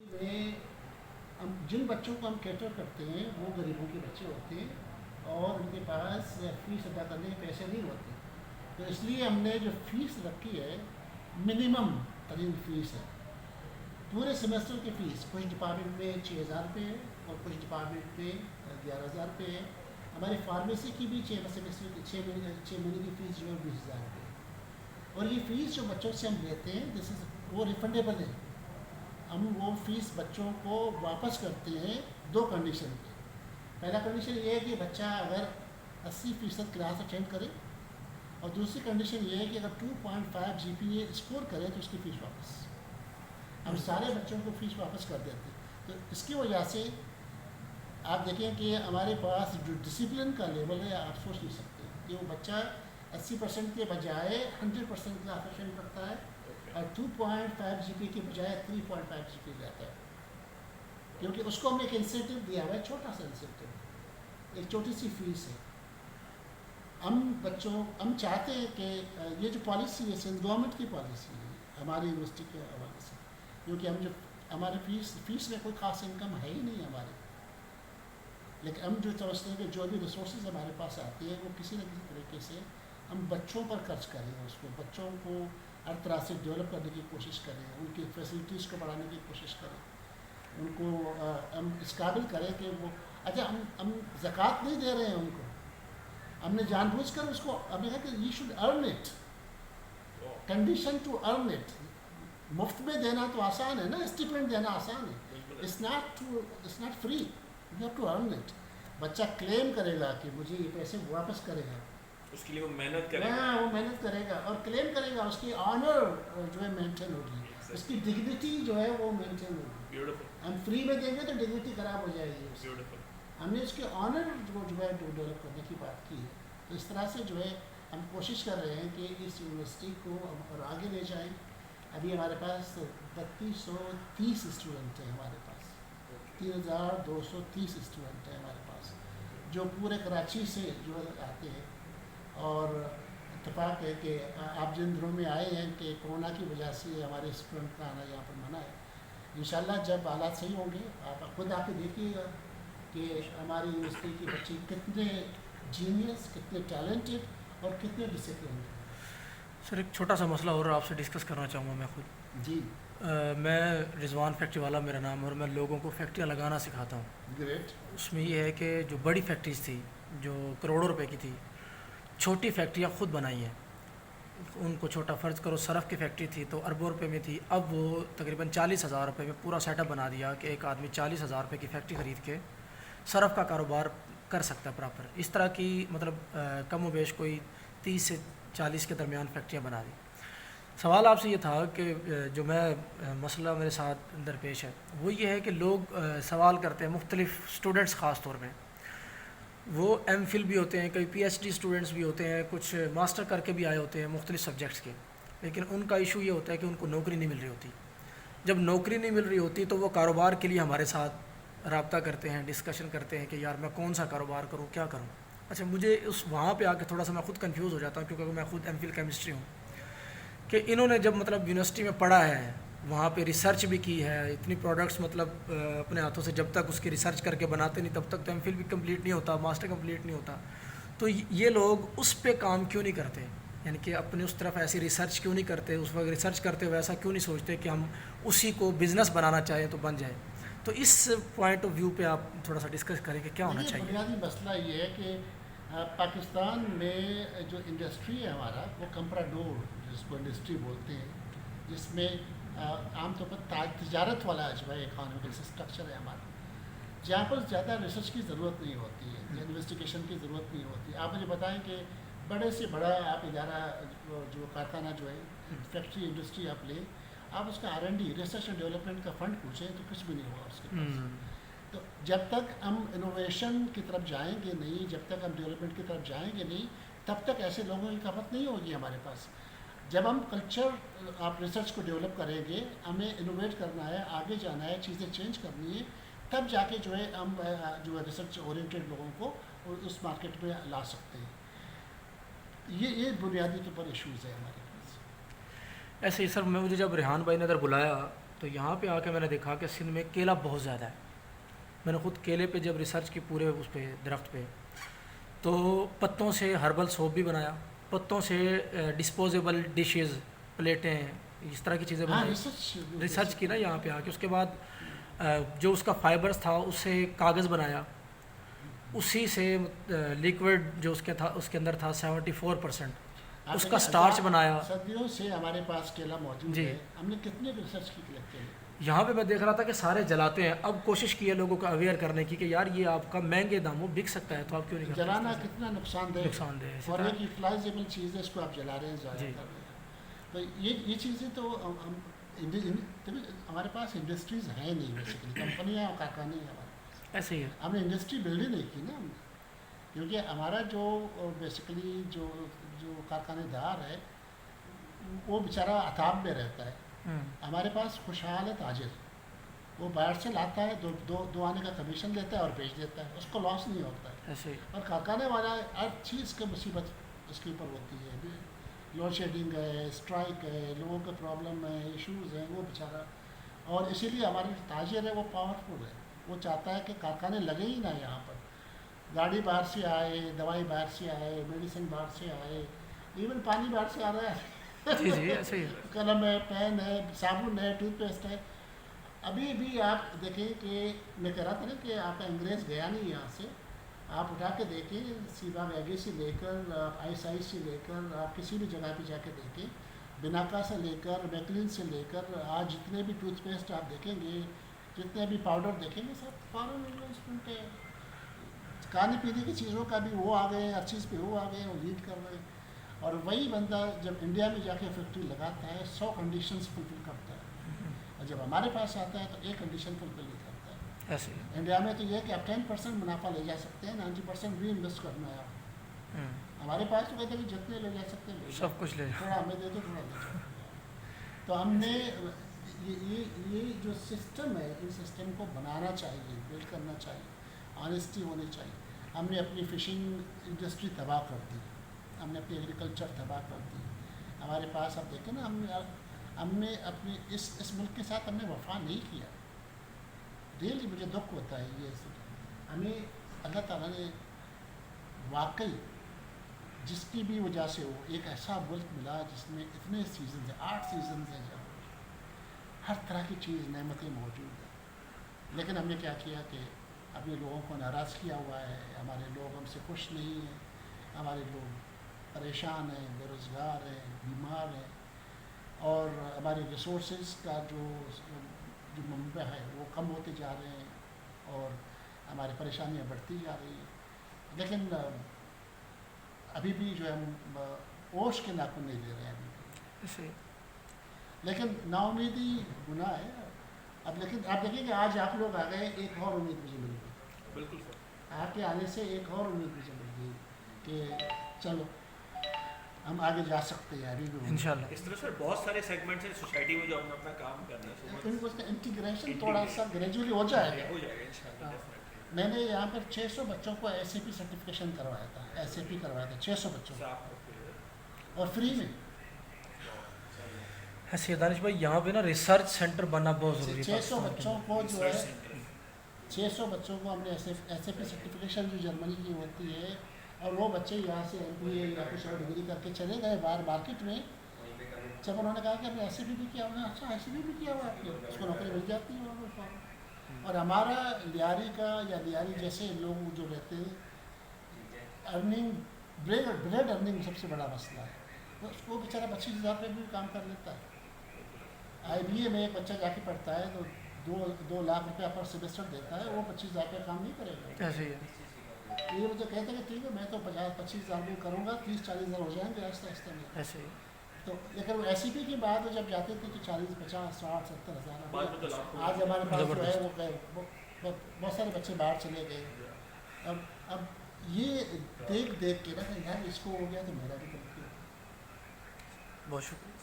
में हम जिन बच्चों को हम कैटर करते हैं वो गरीबों के बच्चे होते हैं और उनके पास फ़ीस अदा करने के पैसे नहीं होते। तो इसलिए हमने जो फ़ीस रखी है मिनिमम तरीन फ़ीस है। पूरे सेमेस्टर की फ़ीस कुछ डिपार्टमेंट में 6,000 रुपये है और कुछ डिपार्टमेंट में 11,000 रुपये है। हमारी फार्मेसी की भी 6 महीने की फ़ीस जो है 20,000 रुपये है। और ये फ़ीस जो बच्चों से हम लेते हैं दिस इज़ वो रिफंडेबल है। हम वो फ़ीस बच्चों को वापस करते हैं दो कंडीशन पे। पहला कंडीशन ये है कि बच्चा अगर 80% क्लास अटेंड करे और दूसरी कंडीशन ये है कि अगर 2.5 GPA स्कोर करे तो उसकी फ़ीस वापस। हम सारे बच्चों को फ़ीस वापस कर देते हैं। तो इसकी वजह से आप देखें कि हमारे पास जो डिसिप्लिन का लेवल है आप सोच नहीं सकते कि वो बच्चा 80% के बजाय 100% क्लास अटेंड करता है और 2.5 GPA के बजाय 3.5 GPA जाता है, क्योंकि उसको हमने एक इंसेंटिव दिया हुआ है, छोटा सा इंसेंटिव, एक छोटी सी फीस है। हम चाहते हैं कि ये जो पॉलिसी है सेंट्रल गवर्नमेंट की पॉलिसी है हमारी यूनिवर्सिटी के हवाले से, क्योंकि हम जो हमारे फीस में कोई खास इनकम है ही नहीं हमारे, लेकिन हम जो समझते हैं कि जो भी रिसोर्सेज हमारे पास आते हैं वो किसी न किसी तरीके से हम बच्चों पर खर्च करें, उसको बच्चों को हर तरह से डेवलप करने की कोशिश करें, उनकी फैसिलिटीज़ को बढ़ाने की कोशिश करें, उनको हम इस काबिल करें कि वो अच्छा हम ज़कात नहीं दे रहे हैं उनको, हमने जानबूझकर उसको हमने कहा कि you should earn it, condition to earn it. मुफ्त में देना तो आसान है ना, स्टिपेंड देना आसान है, it's not free, you have to earn it. बच्चा क्लेम करेगा कि मुझे ये पैसे वापस करेगा, उसके लिए वो मेहनत करेगा। हाँ वो मेहनत करेगा और क्लेम करेगा, उसकी ऑनर जो है मेंटेन होगी, उसकी डिग्निटी जो है वो मेंटेन होगी। ब्यूटीफुल। हम फ्री में देंगे तो डिग्निटी खराब हो जाएगी उसकी। ब्यूटीफुल। हमने उसके ऑनर जो है डेवलप करने की बात की है। तो इस तरह से जो है हम कोशिश कर रहे हैं कि इस यूनिवर्सिटी को हम और आगे ले जाएं। अभी हमारे पास 3230 स्टूडेंट हैं, हमारे पास 3230 स्टूडेंट हैं हमारे पास, जो पूरे कराची से जो आते हैं। और इत्तेफाक है कि आप जिन दिनों में आए हैं कि कोरोना की वजह से हमारे स्टूडेंट का आना यहाँ पर मना है। इंशाल्लाह जब हालात सही होंगे आप खुद आके देखिएगा कि हमारी यूनिवर्सिटी के बच्चे कितने जीनियस, कितने टैलेंटेड और कितने डिसिप्लिन हैं। सर एक छोटा सा मसला और आपसे डिस्कस करना चाहूँगा मैं खुद। जी मैं रिजवान फैक्ट्री वाला मेरा नाम है और मैं लोगों को फैक्ट्रियाँ लगाना सिखाता हूँ। ग्रेट। उसमें ये है कि जो बड़ी फैक्ट्रीज थी जो करोड़ों रुपए की थी, छोटी फैक्ट्रियाँ खुद बनाई हैं। उनको छोटा फ़र्ज़ करो सरफ़ की फैक्ट्री थी तो अरबों रुपए में थी, अब वो तकरीबन 40,000 रुपये में पूरा सेटअप बना दिया कि एक आदमी 40,000 रुपये की फैक्ट्री ख़रीद के सरफ़ का कारोबार कर सकता है प्रॉपर। इस तरह की मतलब कम व बेश कोई 30 से 40 के दरमियान फैक्ट्रियाँ बना दी। सवाल आपसे ये था कि जो मैं मसला मेरे साथ दरपेश है वो ये है कि लोग सवाल करते हैं, मुख्तलिफ़ स्टूडेंट्स ख़ास तौर में, वो एमफिल भी होते हैं, कई पीएचडी स्टूडेंट्स भी होते हैं, कुछ मास्टर करके भी आए होते हैं मुख्तलिफ़ सब्जेक्ट्स के, लेकिन उनका इशू ये होता है कि उनको नौकरी नहीं मिल रही होती। जब नौकरी नहीं मिल रही होती तो वो कारोबार के लिए हमारे साथ रब्ता करते हैं, डिस्कशन करते हैं कि यार मैं कौन सा कारोबार करूँ, क्या करूँ। अच्छा मुझे उस वहाँ पे आके थोड़ा सा मैं खुद कंफ्यूज हो जाता हूँ, क्योंकि मैं खुद एमफिल केमिस्ट्री हूँ, कि इन्होंने जब मतलब यूनिवर्सिटी में पढ़ा है, वहाँ पे रिसर्च भी की है, इतनी प्रोडक्ट्स मतलब अपने हाथों से जब तक उसकी रिसर्च करके बनाते नहीं तब तक तो एमफिल भी कंप्लीट नहीं होता, मास्टर कंप्लीट नहीं होता। तो ये लोग उस पे काम क्यों नहीं करते, यानी कि अपने उस तरफ ऐसी रिसर्च क्यों नहीं करते, उस वक्त रिसर्च करते हुए ऐसा क्यों नहीं सोचते कि हम उसी को बिज़नेस बनाना चाहें तो बन जाए। तो इस पॉइंट ऑफ व्यू पे आप थोड़ा सा डिस्कस करें कि क्या होना चाहिए। बुनियादी मसला ये है कि पाकिस्तान में जो इंडस्ट्री है हमारा वो कंप्राडोर जिसको इंडस्ट्री बोलते हैं, जिसमें आमतौर पर तिजारत वाला जो है इकॉनमिकल स्ट्रक्चर है हमारा, जहाँ पर ज़्यादा रिसर्च की ज़रूरत नहीं होती है, इन्वेस्टिगेशन की ज़रूरत नहीं होती। आप मुझे बताएं कि बड़े से बड़ा आप इदारा जो कारखाना जो है फैक्ट्री इंडस्ट्री आप लें, आप उसका R&D रिसर्च एंड डेवलपमेंट का फ़ंड पूछें तो कुछ भी नहीं होगा उसके पास। तो जब तक हम इनोवेशन की तरफ जाएंगे नहीं, जब तक हम डेवलपमेंट की तरफ जाएंगे नहीं, तब तक ऐसे लोगों की खपत नहीं होगी हमारे पास। जब हम कल्चर आप रिसर्च को डेवलप करेंगे, हमें इनोवेट करना है, आगे जाना है, चीज़ें चेंज करनी है, तब जाके जो है हम जो है रिसर्च ओरिएंटेड लोगों को उस मार्केट में ला सकते हैं। ये बुनियादी तौर पर इश्यूज़ है हमारे पास। ऐसे ही सर मुझे जब रेहान भाई ने इधर बुलाया تو یہاں پہ آ کے میں نے دیکھا کہ سندھ میں کیلا بہت زیادہ ہے. میں نے خود کیلے پہ جب ریسرچ کی پورے اس پہ درخت پہ، تو پتوں سے ہربل سوپ بھی بنایا، پتوں سے ڈسپوزیبل ڈشز، پلیٹیں، اس طرح کی چیزیں ہاں بنائی. ریسرچ کی نا یہاں پہ آ کے. اس کے بعد جو اس کا فائبرز تھا اس سے کاغذ بنایا، اسی سے لیکوڈ جو اس کے اندر تھا 74%، اس کا سٹارچ بنایا. صدیوں سے ہمارے پاس کیلا موجود جی. ہے. ہم نے کتنے ریسرچ کی لگتے ہیں. یہاں پہ میں دیکھ رہا تھا کہ سارے جلاتے ہیں. اب کوشش کی ہے لوگوں کو اویئر کرنے کی کہ یار یہ آپ کا مہنگے داموں بک سکتا ہے، تو آپ کیوں نہیں کرتے؟ جلانا کتنا نقصان دہ اور ایک یوٹیلائزیبل چیز ہے، اس کو آپ جلا رہے ہیں، ضائع کر رہے ہیں. تو یہ چیزیں تو ہمارے پاس انڈسٹریز ہیں نہیں، بیسیکلی کمپنیاں اور کارخانے ہیں ہمارے پاس. ایسے ہی ہے. ہم نے انڈسٹری بلڈ ہی نہیں کی نا ہم نے، کیونکہ ہمارا جو بیسیکلی جو کارخانے دار ہے وہ بیچارہ عطاب میں رہتا ہے. ہمارے پاس خوشحال ہے تاجر، وہ باہر سے لاتا ہے، دو آنے کا کمیشن لیتا ہے اور بیچ دیتا ہے، اس کو لاس نہیں ہوتا ہے. ایسے ہی. اور کارخانے والا ہر چیز کی مصیبت اس کے اوپر ہوتی ہے. لوڈ شیڈنگ ہے، اسٹرائک ہے، لوگوں کے پرابلم ہے، ایشوز ہیں، وہ بیچارہ. اور اسی لیے ہمارے جو تاجر ہے وہ پاورفل ہے، وہ چاہتا ہے کہ کارخانے لگے ہی نہ یہاں پر. گاڑی باہر سے آئے، دوائی باہر سے آئے، میڈیسن باہر سے آئے، ایون پانی باہر سے آ رہا ہے. جی جی ایسے ہی ہے. قلم ہے، پین ہے، صابن ہے، ٹوتھ پیسٹ ہے. ابھی بھی آپ دیکھیں کہ میں کہہ رہا تھا نا کہ آپ کا انگریز گیا نہیں یہاں سے. آپ اٹھا کے دیکھیں، سیبا ویگی سے لے کر آئس سے لے کر آپ کسی بھی جگہ پہ جا کے دیکھیں، بناکا سے لے کر میکلین سے لے کر آج جتنے بھی ٹوتھ پیسٹ آپ دیکھیں گے، جتنے بھی پاؤڈر دیکھیں گے، سب فارن انویسٹمنٹ ہے. کھانے پینے کی چیزوں کا بھی وہ آ گئے ہیں، ہر چیز پہ وہ آ گئے ہیں، وہ لیڈ کر رہے ہیں. اور وہی بندہ جب انڈیا میں جا کے فیکٹری لگاتا ہے 100 کنڈیشنز فلفل کرتا ہے، اور جب ہمارے پاس آتا ہے تو ایک کنڈیشن فلفل نہیں کرتا ہے. ایسے ہی. انڈیا میں تو یہ ہے کہ آپ 10% منافع لے جا سکتے ہیں، 90% ری انویسٹ کرنا ہے. ہمارے پاس تو کہتے ہیں کہ جتنے لے جا سکتے ہیں سب کچھ لے تھوڑا ہمیں دے دو، تھوڑا لے جاؤ. تو ہم نے یہ جو سسٹم ہے، ان سسٹم کو بنانا چاہیے، بلڈ کرنا چاہیے، آنیسٹی ہونی چاہیے. ہم نے اپنی فشنگ انڈسٹری تباہ کر دی، ہم نے اپنی ایگریکلچر تباہ کر دی. ہمارے پاس اب دیکھیں نا، ہم نے اپنے اس ملک کے ساتھ ہم نے وفا نہیں کیا. ریئلی مجھے دکھ ہوتا ہے یہ. ہمیں اللہ تعالیٰ نے واقعی جس کی بھی وجہ سے ہو ایک ایسا ملک ملا جس میں اتنے سیزنز ہیں، 8 سیزنز ہیں، جب ہر طرح کی چیز نعمتیں موجود ہیں. لیکن ہم نے کیا کیا کہ اپنے لوگوں کو ناراض کیا ہوا ہے. ہمارے لوگ ہم سے خوش نہیں ہیں، ہمارے لوگ پریشان ہیں، بے روزگار ہیں، بیمار ہیں، اور ہمارے ریسورسز کا جو منبع ہے وہ کم ہوتے جا رہے ہیں، اور ہماری پریشانیاں بڑھتی جا رہی ہیں. لیکن ابھی بھی جو ہے ہم اوش کے ناخن نہیں لے رہے ہیں ابھی بھی. لیکن نا امیدی گناہ ہے. اب لیکن آپ دیکھیں کہ آج آپ لوگ آ گئے، ایک اور امید مجھے مل گئی. بالکل سر. آپ کے آنے سے ایک اور امید مجھے مل گئی کہ چلو ہم آگے جا سکتے ہیں ابھی بھی انشاءاللہ. اس طرح سر بہت سارے سیگمنٹس ہیں سوسائٹی میں جو اپنا اپنا کام کر رہے ہیں. ان کو اس کا انٹیگریشن تھوڑا سا گریجولی ہو جائے گا. ہو جائے گا انشاءاللہ. میں نے یہاں پر 600 بچوں کو ایس اے پی سرٹیفکیشن کروایا تھا، ایس اے پی کروایا تھا 600 بچوں کو، اور فری میں. ایسے دانش بھائی یہاں پہ نا ریسرچ سینٹر بننا بہت ضروری ہے. 600 بچوں کو جو ہے 600 بچوں کو ہم نے ایس اے پی سرٹیفکیشن جو جرمنی کی ہوتی ہے، اور وہ بچے یہاں سے ایم پی اے یا کچھ اور ڈگری کر کے چلے گئے باہر مارکیٹ میں. جب انہوں نے کہا کہ ہم نے ایس اے پی بھی کیا ہوا ہے، اچھا ایس اے پی بھی کیا ہوا ہے آپ نے، اس کو نوکری مل جاتی ہے. اور ہمارا لیاری کا یا لیاری جیسے لوگ جو رہتے ہیں، ارننگ بلیڈ ارننگ سب سے بڑا مسئلہ ہے. تو اس کو بیچارہ 25,000 روپے بھی کام کر لیتا ہے. آئی بی اے میں ایک بچہ جا کے پڑھتا ہے تو 2 لاکھ روپیہ پر سیمسٹر دیتا ہے، وہ 25,000 روپے کام نہیں کرے گا. ایسے ہی ہے. یہ مجھے کہتے ہیں کہ ٹھیک ہے میں تو 25,000 روپے کروں گا، 30-40,000 ہو جائیں گے آہستہ آہستہ میں. ایسے ہی. تو لیکن وہ ایس سی پی کی بات جب جاتے تھے تو 40, 50, 60, 70,000. آج ہمارے پاس جو ہے وہ بہت سارے بچے باہر چلے گئے. اب یہ دیکھ کے نا یار اس کو ہو گیا تو میرا بھی کر کے. بہت شکریہ.